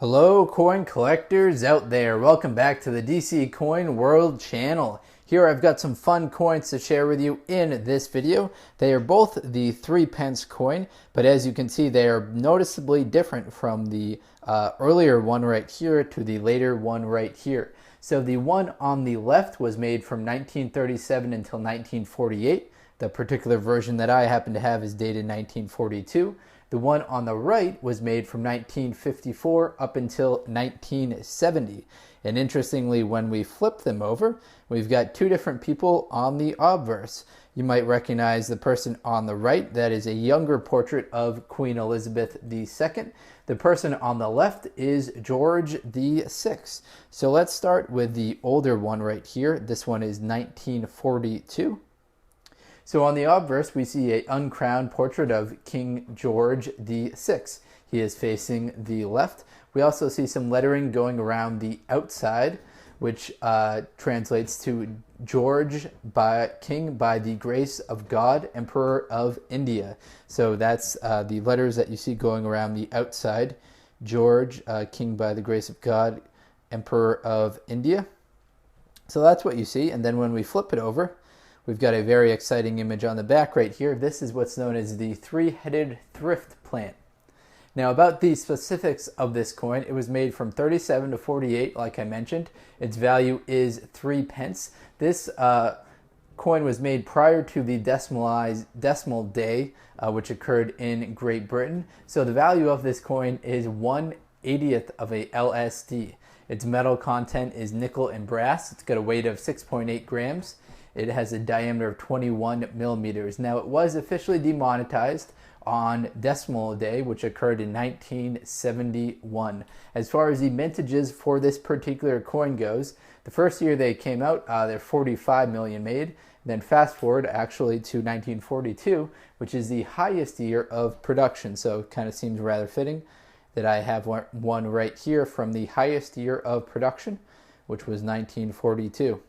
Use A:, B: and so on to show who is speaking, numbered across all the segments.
A: Hello coin collectors out there, welcome back to the DC Coin World channel. Here I've got some fun coins to share with you in this video. They are both the 3 pence coin, but as you can see they are noticeably different from the earlier one right here to the later one right here. So the one on the left was made from 1937 until 1948. The particular version that I happen to have is dated 1942. The one on the right was made from 1954 up until 1970. And interestingly, when we flip them over, we've got two different people on the obverse. You might recognize the person on the right. That is a younger portrait of Queen Elizabeth II. The person on the left is George VI. So let's start with the older one right here. This one is 1942. So on the obverse, we see an uncrowned portrait of King George VI. He is facing the left. We also see some lettering going around the outside, which translates to George King by the grace of God, Emperor of India. So that's the letters that you see going around the outside. George, King by the grace of God, Emperor of India. So that's what you see. And then when we flip it over, we've got a very exciting image on the back right here. This is what's known as the three-headed thrift plant. Now about the specifics of this coin, it was made from 37 to 48, like I mentioned. Its value is 3 pence. This coin was made prior to the decimal day, which occurred in Great Britain. So the value of this coin is 1/80th of a LSD. Its metal content is nickel and brass. It's got a weight of 6.8 grams. It has a diameter of 21 millimeters. Now, it was officially demonetized on Decimal Day, which occurred in 1971. As far as the mintages for this particular coin goes, the first year they came out, there are 45 million made. Then fast forward actually to 1942, which is the highest year of production. So it kind of seems rather fitting that I have one right here from the highest year of production, which was 1942.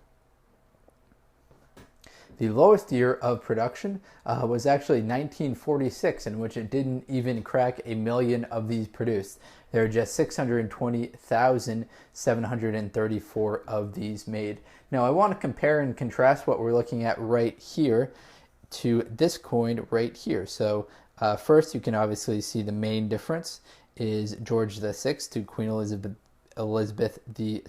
A: The lowest year of production was actually 1946, in which it didn't even crack a million of these produced. There are just 620,734 of these made. Now I want to compare and contrast what we're looking at right here to this coin right here. So first you can obviously see the main difference is George VI to Queen Elizabeth II.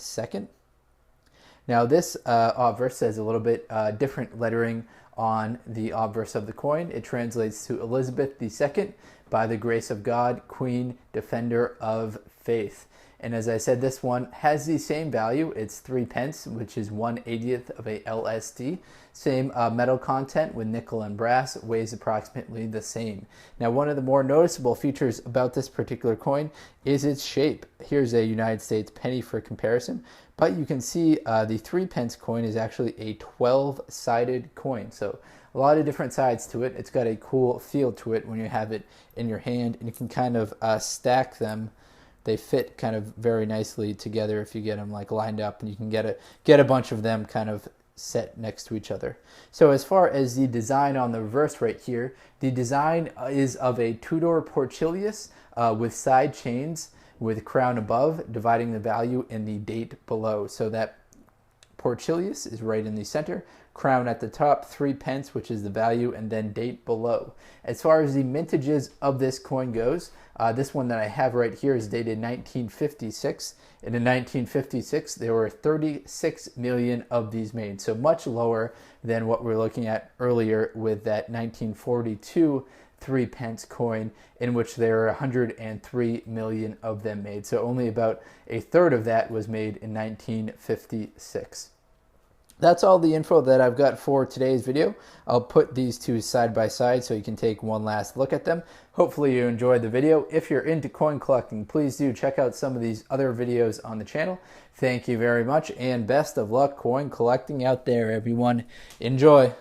A: Now this obverse has a little bit different lettering on the obverse of the coin. It translates to Elizabeth II, by the grace of God, Queen, Defender of Faith. And as I said, this one has the same value. It's 3 pence, which is 1/80th of a LSD. Same metal content with nickel and brass. It weighs approximately the same. Now, one of the more noticeable features about this particular coin is its shape. Here's a United States penny for comparison. But you can see the 3 pence coin is actually a 12-sided coin. So a lot of different sides to it. It's got a cool feel to it when you have it in your hand. And you can kind of stack them. They fit kind of very nicely together if you get them like lined up, and you can get a bunch of them kind of set next to each other. So as far as the design on the reverse right here, the design is of a two-door Portilius with side chains with crown above, dividing the value in the date below. So that Portilius is right in the center, crown at the top, 3 pence, which is the value, and then date below. As far as the mintages of this coin goes, this one that I have right here is dated 1956. And in 1956, there were 36 million of these made. So much lower than what we're looking at earlier with that 1942 3 pence coin, in which there are 103 million of them made. So only about a third of that was made in 1956. That's all the info that I've got for today's video. I'll put these two side by side so you can take one last look at them. Hopefully you enjoyed the video. If you're into coin collecting, please do check out some of these other videos on the channel. Thank you very much, and best of luck coin collecting out there, everyone. Enjoy.